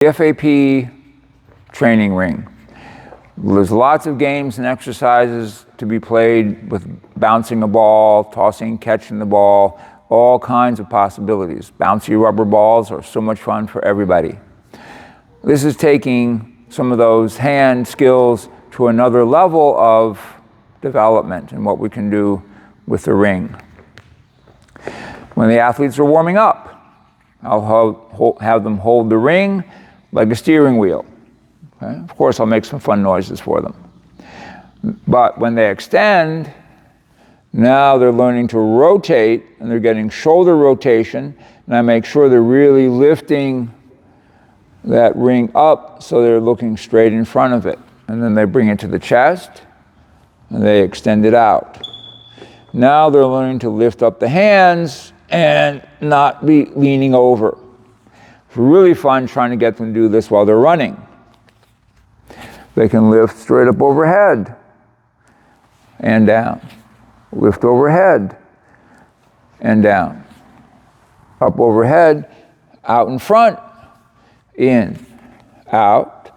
The FAP training ring. There's lots of games and exercises to be played with bouncing a ball, tossing, catching the ball, all kinds of possibilities. Bouncy rubber balls are so much fun for everybody. This is taking some of those hand skills to another level of development and what we can do with the ring. When the athletes are warming up, I'll have them hold the ring like a steering wheel. Okay? Of course, I'll make some fun noises for them. But when they extend, now they're learning to rotate, and they're getting shoulder rotation, and I make sure they're really lifting that ring up so they're looking straight in front of it. And then they bring it to the chest, and they extend it out. Now they're learning to lift up the hands and not be leaning over. It's really fun trying to get them to do this while they're running. They can lift straight up overhead and down. Lift overhead and down. Up overhead, out in front, in, out,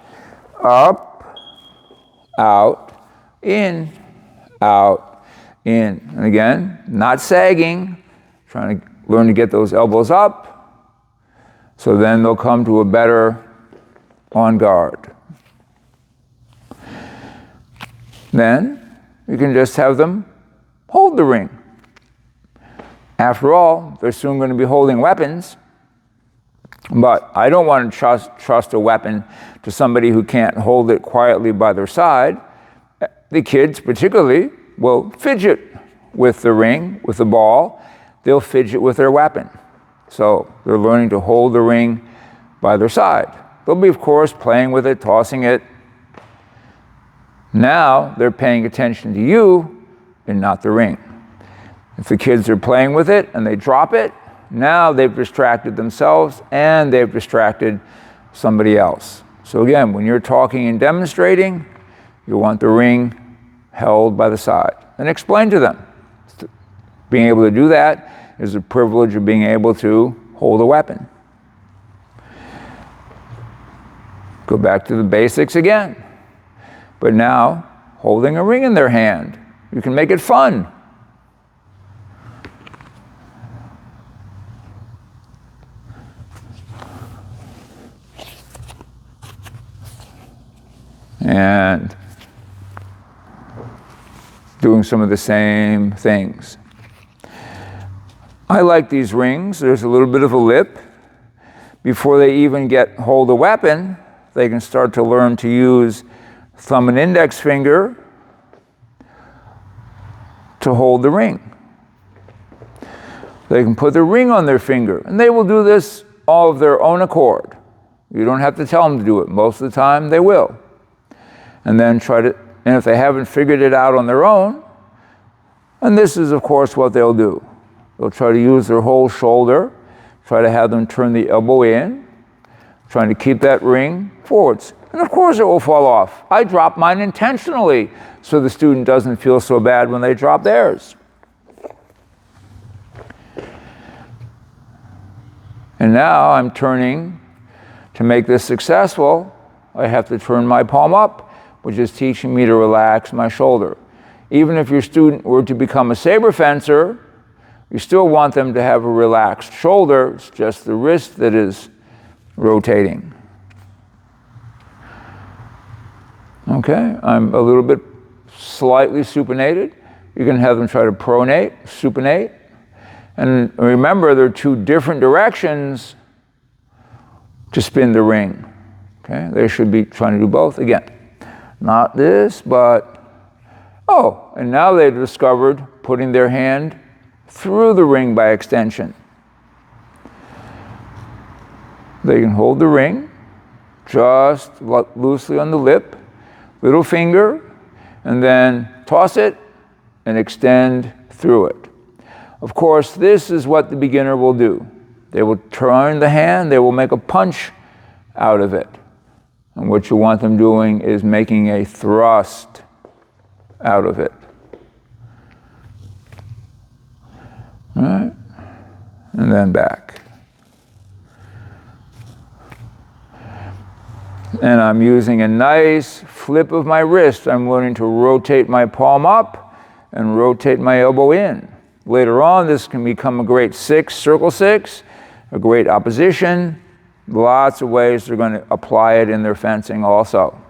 up, out, in, out, in. And again, not sagging, trying to learn to get those elbows up, so then they'll come to a better on guard. Then you can just have them hold the ring. After all, they're soon going to be holding weapons, but I don't want to trust a weapon to somebody who can't hold it quietly by their side. The kids particularly will fidget with the ring, with the ball. They'll fidget with their weapon. So they're learning to hold the ring by their side. They'll be, of course, playing with it, tossing it. Now they're paying attention to you and not the ring. If the kids are playing with it and they drop it, now they've distracted themselves and they've distracted somebody else. So again, when you're talking and demonstrating, you want the ring held by the side. And explain to them. Being able to do that is the privilege of being able to hold a weapon. Go back to the basics again. But now, holding a ring in their hand, you can make it fun. And doing some of the same things. I like these rings. There's a little bit of a lip. Before they even hold a weapon, they can start to learn to use thumb and index finger to hold the ring. They can put the ring on their finger, and they will do this all of their own accord. You don't have to tell them to do it. Most of the time, they will. And then and if they haven't figured it out on their own, and this is, of course, what they'll do. They'll try to use their whole shoulder, try to have them turn the elbow in, trying to keep that ring forwards. And of course it will fall off. I drop mine intentionally so the student doesn't feel so bad when they drop theirs. And now I'm turning. To make this successful, I have to turn my palm up, which is teaching me to relax my shoulder. Even if your student were to become a saber fencer, you still want them to have a relaxed shoulder. It's just the wrist that is rotating. Okay, I'm a little bit slightly supinated. You can have them try to pronate, supinate. And remember, there are two different directions to spin the ring. Okay, they should be trying to do both. Again, not this, but, oh, and now they've discovered putting their hand through the ring by extension. They can hold the ring just loosely on the lip, little finger, and then toss it and extend through it. Of course, this is what the beginner will do. They will turn the hand, they will make a punch out of it. And what you want them doing is making a thrust out of it. All right, and then back. And I'm using a nice flip of my wrist. I'm learning to rotate my palm up and rotate my elbow in. Later on, this can become a great six, circle six, a great opposition. Lots of ways they're going to apply it in their fencing also.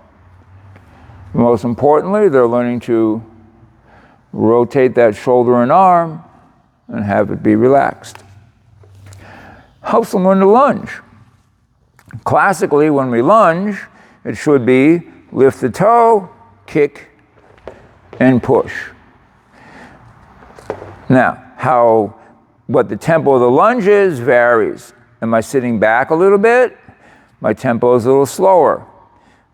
Most importantly, they're learning to rotate that shoulder and arm and have it be relaxed. Helps them learn to lunge. Classically, when we lunge, it should be lift the toe, kick, and push. Now, what the tempo of the lunge is varies. Am I sitting back a little bit? My tempo is a little slower.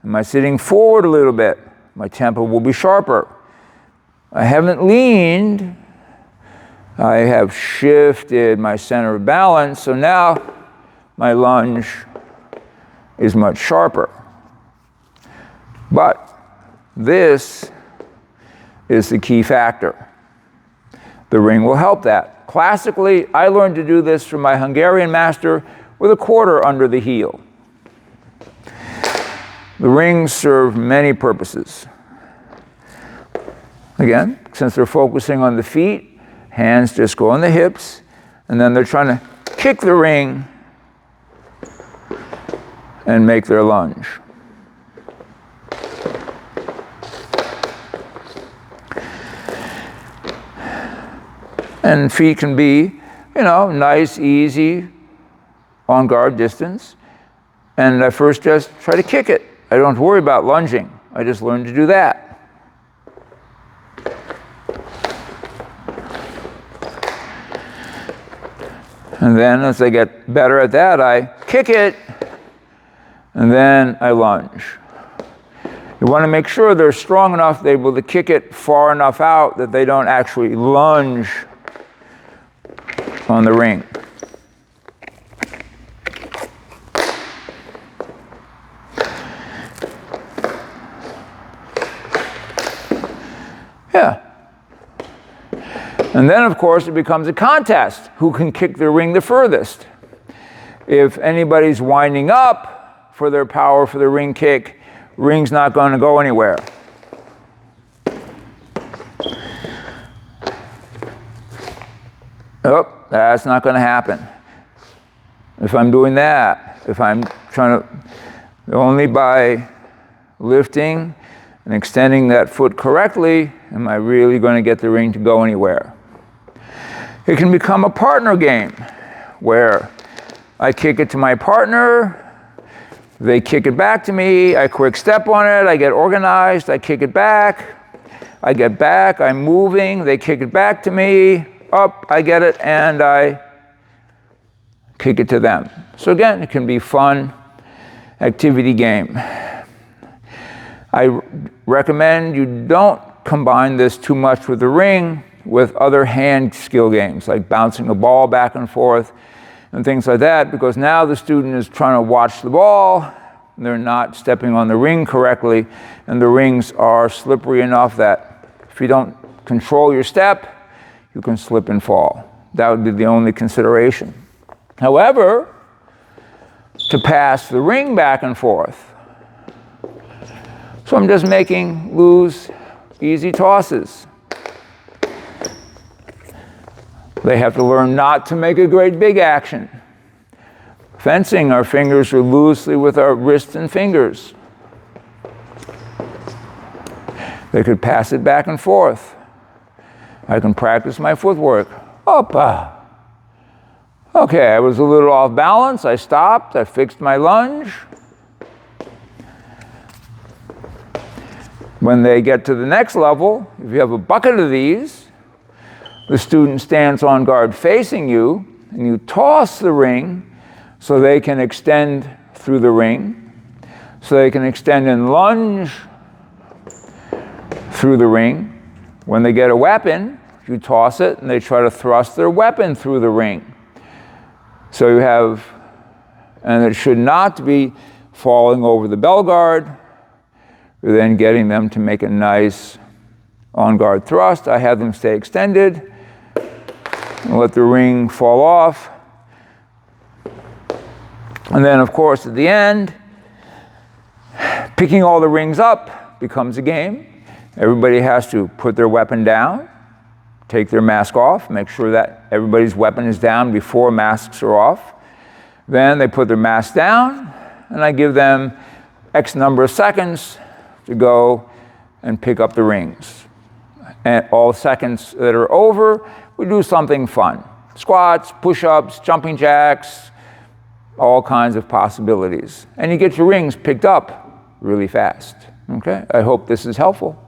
Am I sitting forward a little bit? My tempo will be sharper. I haven't leaned. I have shifted my center of balance, so now my lunge is much sharper. But this is the key factor. The ring will help that. Classically, I learned to do this from my Hungarian master with a quarter under the heel. The rings serve many purposes. Again, since they're focusing on the feet, hands just go on the hips, and then they're trying to kick the ring and make their lunge. And feet can be, nice, easy, on guard distance. And I first just try to kick it. I don't have to worry about lunging. I just learned to do that. And then as I get better at that, I kick it, and then I lunge. You want to make sure they're strong enough, they're able to kick it far enough out that they don't actually lunge on the ring. Yeah. And then, of course, it becomes a contest. Who can kick the ring the furthest? If anybody's winding up for their power for the ring kick, ring's not going to go anywhere. Oh, that's not going to happen. If I'm doing that, if I'm trying to, only by lifting and extending that foot correctly, am I really going to get the ring to go anywhere? It can become a partner game where I kick it to my partner, they kick it back to me, I quick step on it, I get organized, I kick it back, I get back, I'm moving, they kick it back to me, up, I get it, and I kick it to them. So again, it can be fun activity game. I recommend you don't combine this too much with the ring with other hand skill games like bouncing a ball back and forth and things like that, because now the student is trying to watch the ball, and they're not stepping on the ring correctly, and the rings are slippery enough that if you don't control your step, you can slip and fall. That would be the only consideration. However, to pass the ring back and forth, so I'm just making loose, easy tosses. They have to learn not to make a great big action. Fencing, our fingers are loosely with our wrists and fingers. They could pass it back and forth. I can practice my footwork. Opa. Okay, I was a little off balance. I stopped. I fixed my lunge. When they get to the next level, if you have a bucket of these, the student stands on guard facing you, and you toss the ring so they can extend through the ring, so they can extend and lunge through the ring. When they get a weapon, you toss it, and they try to thrust their weapon through the ring. So you have, and it should not be falling over the bell guard, then getting them to make a nice on-guard thrust. I have them stay extended and let the ring fall off. And then, of course, at the end, Picking all the rings up becomes a game. Everybody has to put their weapon down, take their mask off, make sure that everybody's weapon is down before masks are off. Then they put their mask down, and I give them X number of seconds to go and pick up the rings. And all seconds that are over, we do something fun. Squats, push-ups, jumping jacks, all kinds of possibilities. And you get your rings picked up really fast. Okay? I hope this is helpful.